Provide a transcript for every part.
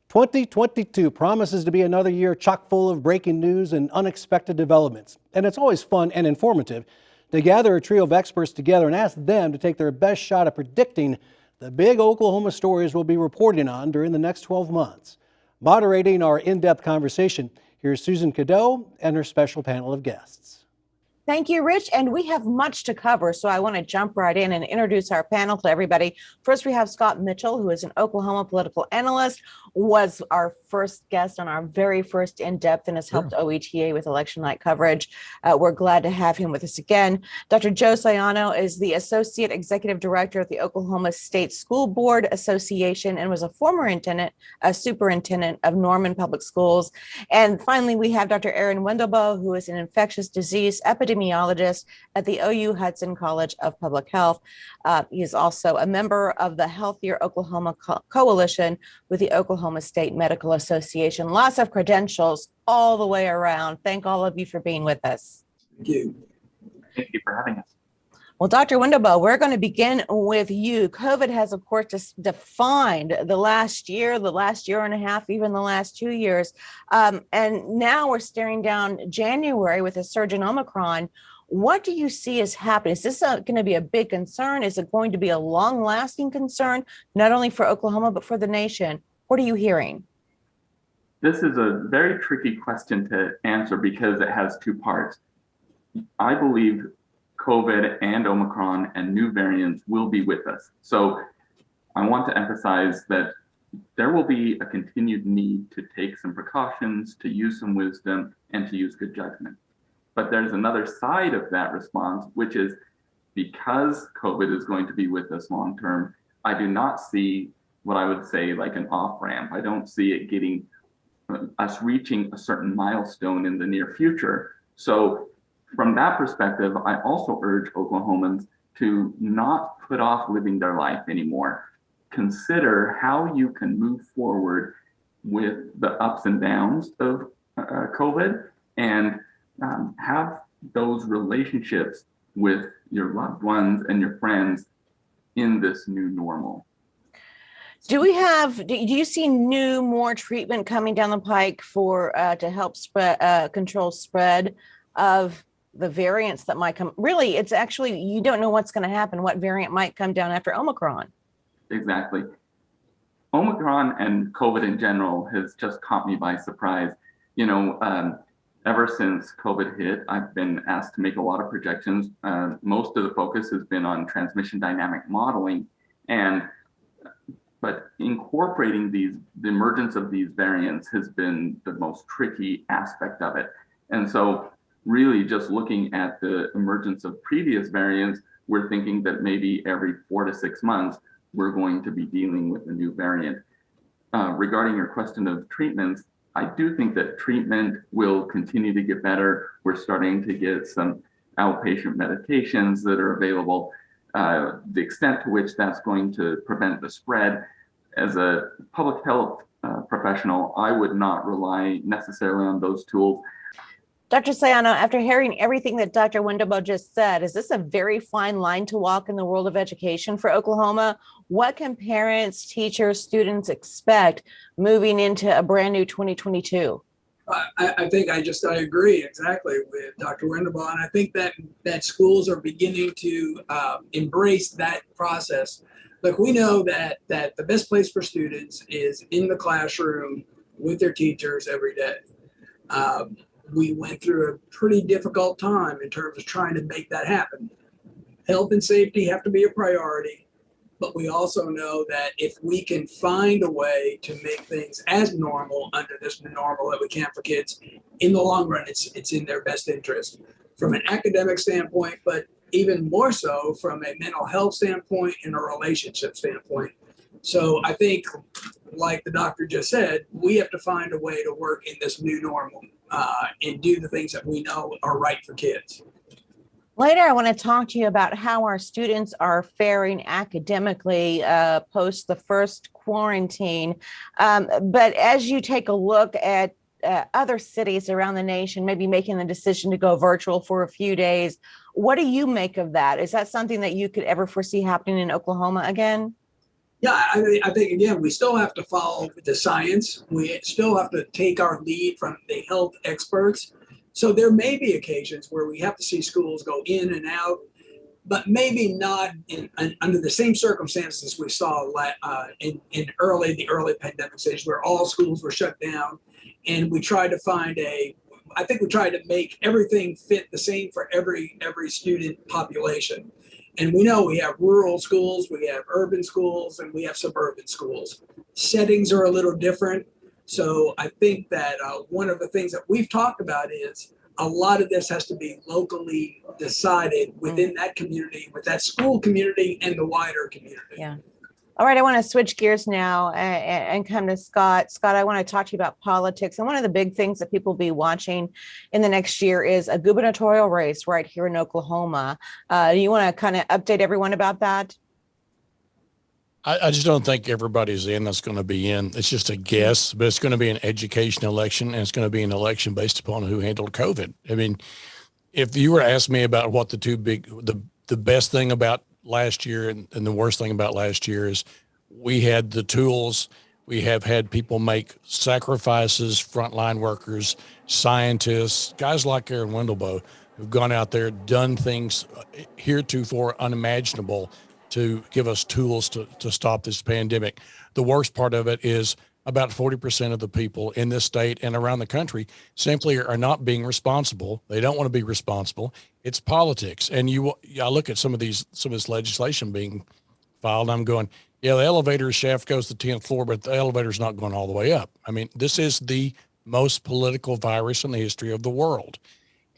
2022 promises to be another year chock full of breaking news and unexpected developments. And it's always fun and informative to gather a trio of experts together and ask them to take their best shot at predicting the big Oklahoma stories we'll be reporting on during the next 12 months. Moderating our in-depth conversation, here's Susan Cadeau and her special panel of guests. Thank you, Rich. And we have much to cover, so I want to jump right in and introduce our panel to everybody. First, we have Scott Mitchell, who is an Oklahoma political analyst, was our first guest on our very first in-depth and has helped OETA with election night coverage. We're glad to have him with us again. Dr. Joe Siano is the Associate Executive Director at the Oklahoma State School Board Association and was a former superintendent of Norman Public Schools. And finally, we have Dr. Wendellboe, who is an infectious disease epidemiologist at the OU Hudson College of Public Health. He is also a member of the Healthier Oklahoma Coalition with the Oklahoma State Medical Association. Lots of credentials all the way around. Thank all of you for being with us. Thank you. Thank you for having us. Well, Dr. Wendellboe, we're going to begin with you. COVID has, of course, just defined the last year and a half, even the last 2 years. And now we're staring down January with a surge in Omicron. What do you see as happening? Is this going to be a big concern? Is it going to be a long-lasting concern, not only for Oklahoma, but for the nation? What are you hearing? This is a very tricky question to answer because it has two parts. I believe COVID and Omicron and new variants will be with us. So I want to emphasize that there will be a continued need to take some precautions, to use some wisdom, and to use good judgment. But there's another side of that response, which is because COVID is going to be with us long term, I do not see what I would say like an off-ramp. I don't see it getting us reaching a certain milestone in the near future. So from that perspective, I also urge Oklahomans to not put off living their life anymore. Consider how you can move forward with the ups and downs of COVID and have those relationships with your loved ones and your friends in this new normal. Do you see more treatment coming down the pike for to help control spread of the variants that might come? Really, it's actually, you don't know what's going to happen, what variant might come down after Omicron. Exactly. Omicron and COVID in general has just caught me by surprise. Ever since COVID hit, I've been asked to make a lot of projections. Most of the focus has been on transmission dynamic modeling, but incorporating the emergence of these variants has been the most tricky aspect of it. And so really just looking at the emergence of previous variants, we're thinking that maybe every 4 to 6 months, we're going to be dealing with a new variant. Regarding your question of treatments, I do think that treatment will continue to get better. We're starting to get some outpatient medications that are available. The extent to which that's going to prevent the spread, as a public health professional, I would not rely necessarily on those tools. Dr. Siano, after hearing everything that Dr. Wendellboe just said, is this a very fine line to walk in the world of education for Oklahoma? What can parents, teachers, students expect moving into a brand new 2022? I think I agree exactly with Dr. Wendellboe, and I think that schools are beginning to embrace that process. Look, we know that the best place for students is in the classroom with their teachers every day. We went through a pretty difficult time in terms of trying to make that happen. Health and safety have to be a priority, but we also know that if we can find a way to make things as normal under this new normal that we can for kids, in the long run, it's in their best interest from an academic standpoint, but even more so from a mental health standpoint and a relationship standpoint. So I think, like the doctor just said, we have to find a way to work in this new normal and do the things that we know are right for kids. Later, I want to talk to you about how our students are faring academically post the first quarantine. But as you take a look at other cities around the nation, maybe making the decision to go virtual for a few days, what do you make of that? Is that something that you could ever foresee happening in Oklahoma again? Yeah, I think again, we still have to follow the science. We still have to take our lead from the health experts. So there may be occasions where we have to see schools go in and out, but maybe not under the same circumstances we saw in the early pandemic stage, where all schools were shut down, and we tried to find I think we tried to make everything fit the same for every student population. And we know we have rural schools, we have urban schools, and we have suburban schools. Settings are a little different. So I think that one of the things that we've talked about is a lot of this has to be locally decided within that community, with that school community and the wider community. Yeah. All right, I want to switch gears now and come to Scott. Scott, I want to talk to you about politics. And one of the big things that people will be watching in the next year is a gubernatorial race right here in Oklahoma. You want to kind of update everyone about that? I just don't think everybody's in that's going to be in. It's just a guess, but it's going to be an education election, and it's going to be an election based upon who handled COVID. I mean, if you were to ask me about what the best thing about last year and the worst thing about last year is we had the tools. We have had people make sacrifices, frontline workers, scientists, guys like Aaron Wendellboe, who've gone out there, done things heretofore unimaginable to give us tools to stop this pandemic. The worst part of it is about 40% of the people in this state and around the country simply are not being responsible. They don't want to be responsible. It's politics. And I look at some of this legislation being filed. I'm going, yeah, the elevator shaft goes to the 10th floor, but the elevator's not going all the way up. I mean, this is the most political virus in the history of the world.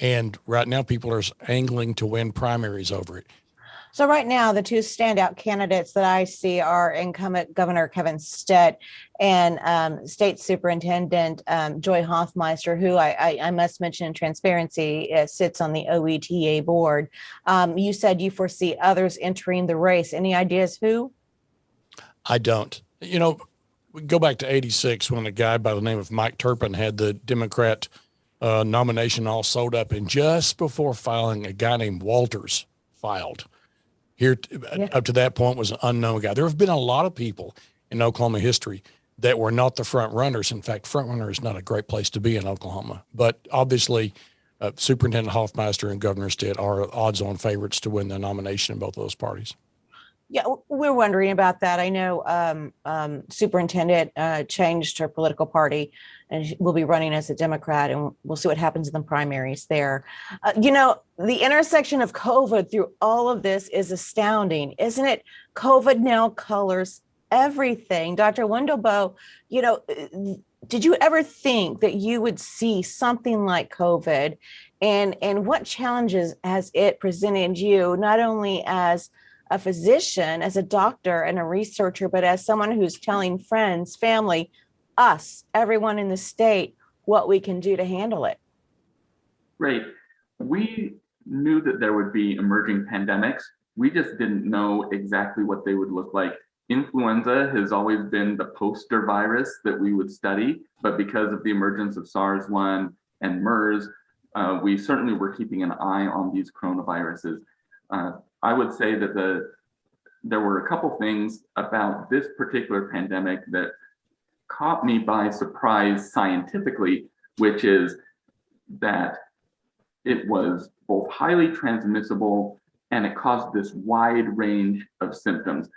And right now people are angling to win primaries over it. So right now, the two standout candidates that I see are incumbent Governor Kevin Stitt and State Superintendent Joy Hoffmeister, who I must mention in transparency sits on the OETA board. You said you foresee others entering the race. Any ideas who? I don't. You know, we go back to 86 when a guy by the name of Mike Turpin had the Democrat nomination all sold up, and just before filing, a guy named Walters filed. Up to that point was an unknown guy. There have been a lot of people in Oklahoma history that were not the front runners. In fact, front runner is not a great place to be in Oklahoma. But obviously, Superintendent Hoffmeister and Governor Stitt are odds-on favorites to win the nomination in both of those parties. Yeah, we're wondering about that. I know Superintendent changed her political party and will be running as a Democrat, and we'll see what happens in the primaries there. The intersection of COVID through all of this is astounding, isn't it? COVID now colors everything. Dr. Wendellboe, did you ever think that you would see something like COVID, and what challenges has it presented you, not only as a physician, as a doctor and a researcher, but as someone who's telling friends, family, us, everyone in the state, what we can do to handle it? Right. We knew that there would be emerging pandemics. We just didn't know exactly what they would look like. Influenza has always been the poster virus that we would study, but because of the emergence of SARS-1 and MERS, we certainly were keeping an eye on these coronaviruses. I would say that there were a couple things about this particular pandemic that caught me by surprise scientifically, which is that it was both highly transmissible and it caused this wide range of symptoms.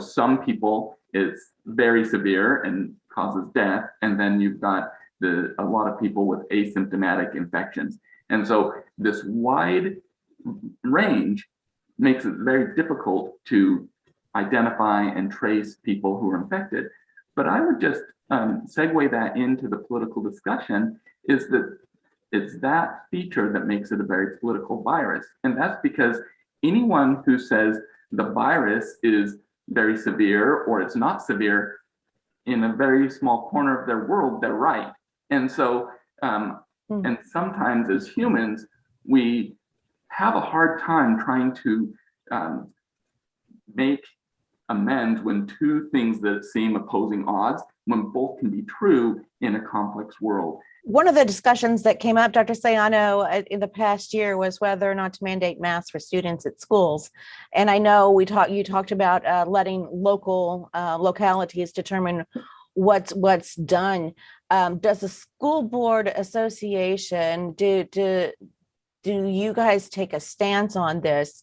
Some people it's very severe and causes death, and then you've got a lot of people with asymptomatic infections. And so this wide range makes it very difficult to identify and trace people who are infected. But I would just segue that into the political discussion, is that it's that feature that makes it a very political virus. And that's because anyone who says the virus is very severe or it's not severe in a very small corner of their world, they're right. And so, and sometimes as humans, we have a hard time trying to make amends when two things that seem opposing odds when both can be true in a complex world. One of the discussions that came up, Dr. Siano, in the past year was whether or not to mandate masks for students at schools. And I know you talked about letting localities determine what's done. Does the school board association, do you guys take a stance on this?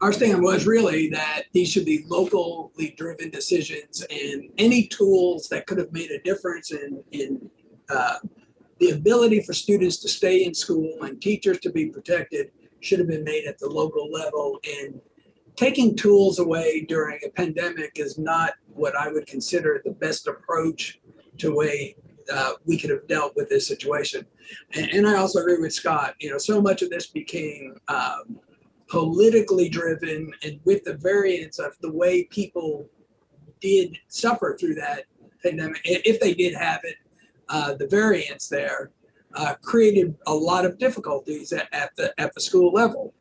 Our stand was really that these should be locally driven decisions, and any tools that could have made a difference in the ability for students to stay in school and teachers to be protected should have been made at the local level. And taking tools away during a pandemic is not what I would consider the best approach to way we could have dealt with this situation. And I also agree with Scott. So much of this became politically driven, and with the variance of the way people did suffer through that pandemic, if they did have it, the variance there created a lot of difficulties at the school level.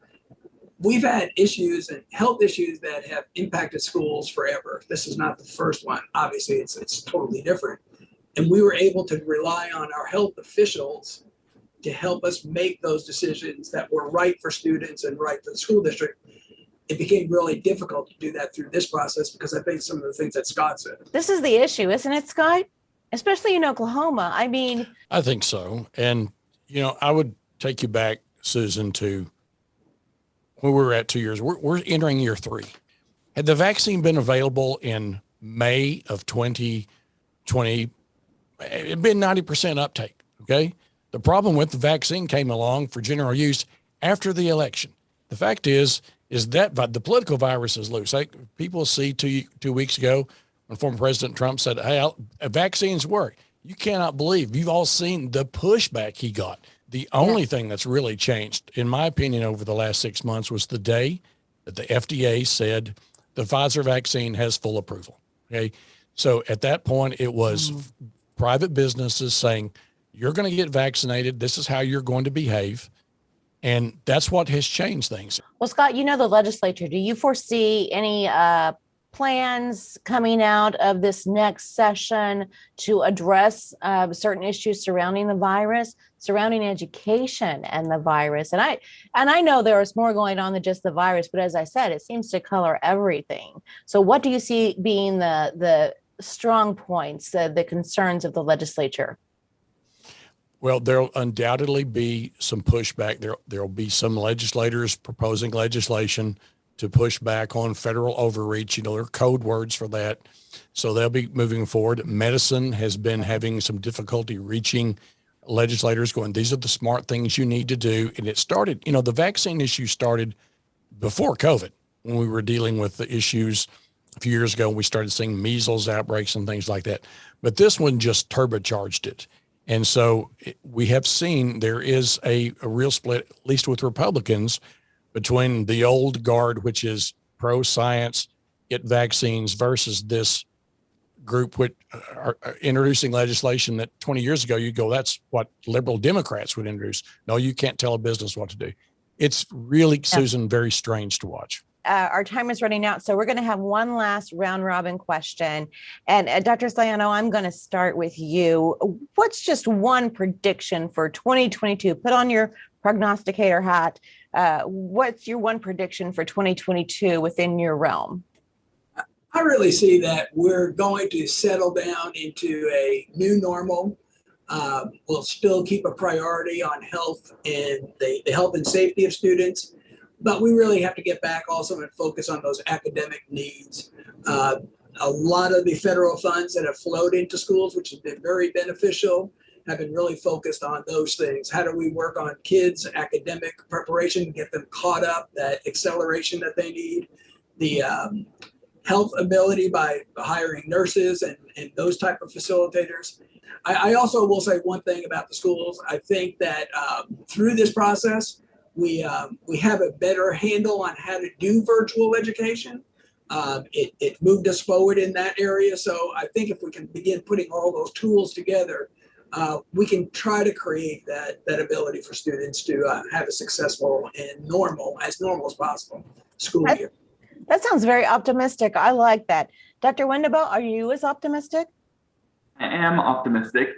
We've had issues and health issues that have impacted schools forever. This is not the first one. Obviously, it's totally different. And we were able to rely on our health officials to help us make those decisions that were right for students and right for the school district. It became really difficult to do that through this process because I think some of the things that Scott said. This is the issue, isn't it, Scott? Especially in Oklahoma. I mean, I think so. And, I would take you back, Susan, to when we were at 2 years. We're entering year 3. Had the vaccine been available in May of 2020, it'd been 90% uptake. Okay. The problem with the vaccine came along for general use after the election. The fact is that the political virus is loose. People see 2 weeks ago when former President Trump said, hey, vaccines work. You cannot believe, you've all seen the pushback he got. The only thing that's really changed, in my opinion, over the last 6 months was the day that the FDA said the Pfizer vaccine has full approval. Okay. So at that point, it was private businesses saying, you're going to get vaccinated. This is how you're going to behave. And that's what has changed things. Well, Scott, the legislature, do you foresee any plans coming out of this next session to address certain issues surrounding the virus, surrounding education and the virus? And I know there is more going on than just the virus, but as I said, it seems to color everything. So what do you see being the strong points, the concerns of the legislature? Well, there'll undoubtedly be some pushback. There'll be some legislators proposing legislation to push back on federal overreach. There are code words for that. So they'll be moving forward. Medicine has been having some difficulty reaching legislators, going, these are the smart things you need to do. And it started, the vaccine issue started before COVID, when we were dealing with the issues a few years ago. We started seeing measles outbreaks and things like that. But this one just turbocharged it. And so we have seen there is a real split, at least with Republicans, between the old guard, which is pro-science, get vaccines, versus this group which are introducing legislation that 20 years ago you go, that's what liberal Democrats would introduce. No, you can't tell a business what to do. It's really, Susan, very strange to watch. Our time is running out, so we're going to have one last round robin question. And Dr. Siano, I'm going to start with you. What's just one prediction for 2022? Put on your prognosticator hat. What's your one prediction for 2022 within your realm? I really see that we're going to settle down into a new normal. We'll still keep a priority on health and the health and safety of students. But we really have to get back also and focus on those academic needs. A lot of the federal funds that have flowed into schools, which have been very beneficial, have been really focused on those things. How do we work on kids' academic preparation, get them caught up, that acceleration that they need, the health ability by hiring nurses and those type of facilitators. I also will say one thing about the schools. I think that through this process, we have a better handle on how to do virtual education. It moved us forward in that area. So I think if we can begin putting all those tools together, we can try to create that ability for students to have a successful and normal as possible school year. That sounds very optimistic. I like that. Dr. Wendellboe, are you as optimistic? I am optimistic.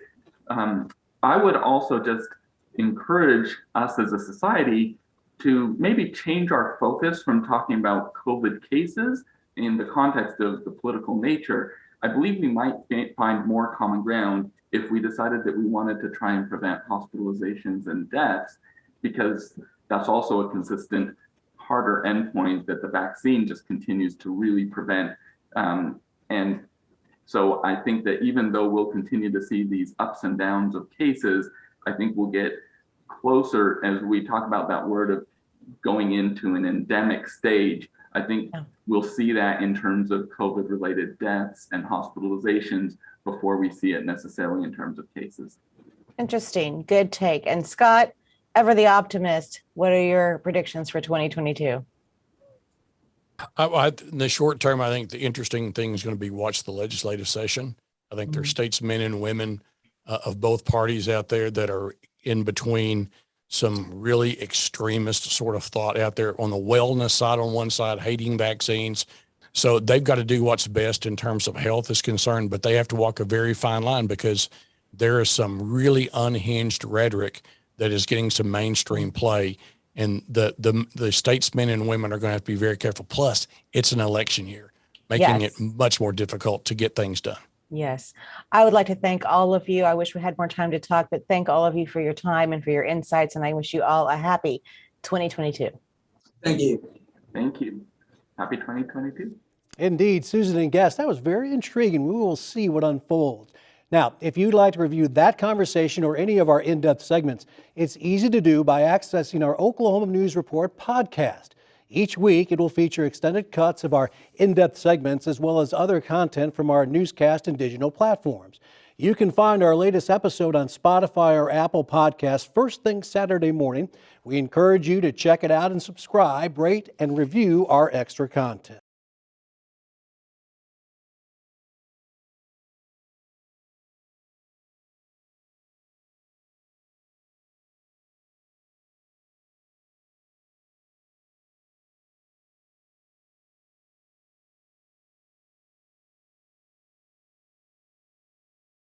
I would also just encourage us as a society to maybe change our focus from talking about COVID cases in the context of the political nature. I believe we might find more common ground if we decided that we wanted to try and prevent hospitalizations and deaths, because that's also a consistent, harder endpoint that the vaccine just continues to really prevent. And so I think that even though we'll continue to see these ups and downs of cases, I think we'll get closer as we talk about that word of going into an endemic stage. I think we'll see that in terms of COVID related deaths and hospitalizations before we see it necessarily in terms of cases. Interesting. Good take. And Scott, ever the optimist, what are your predictions for 2022? In the short term, I think the interesting thing is going to be watch the legislative session. I think there's statesmen and women of both parties out there that are in between some really extremist sort of thought out there on the wellness side on one side, hating vaccines. So they've got to do what's best in terms of health is concerned, but they have to walk a very fine line because there is some really unhinged rhetoric that is getting some mainstream play. And the statesmen and women are going to have to be very careful. Plus, it's an election year, making it much more difficult to get things done. Yes. I would like to thank all of you. I wish we had more time to talk, but thank all of you for your time and for your insights. And I wish you all a happy 2022. Thank you. Thank you. Happy 2022. Indeed, Susan and guests, that was very intriguing. We will see what unfolds. Now, if you'd like to review that conversation or any of our in-depth segments, it's easy to do by accessing our Oklahoma News Report podcast. Each week, it will feature extended cuts of our in-depth segments as well as other content from our newscast and digital platforms. You can find our latest episode on Spotify or Apple Podcasts first thing Saturday morning. We encourage you to check it out and subscribe, rate, and review our extra content.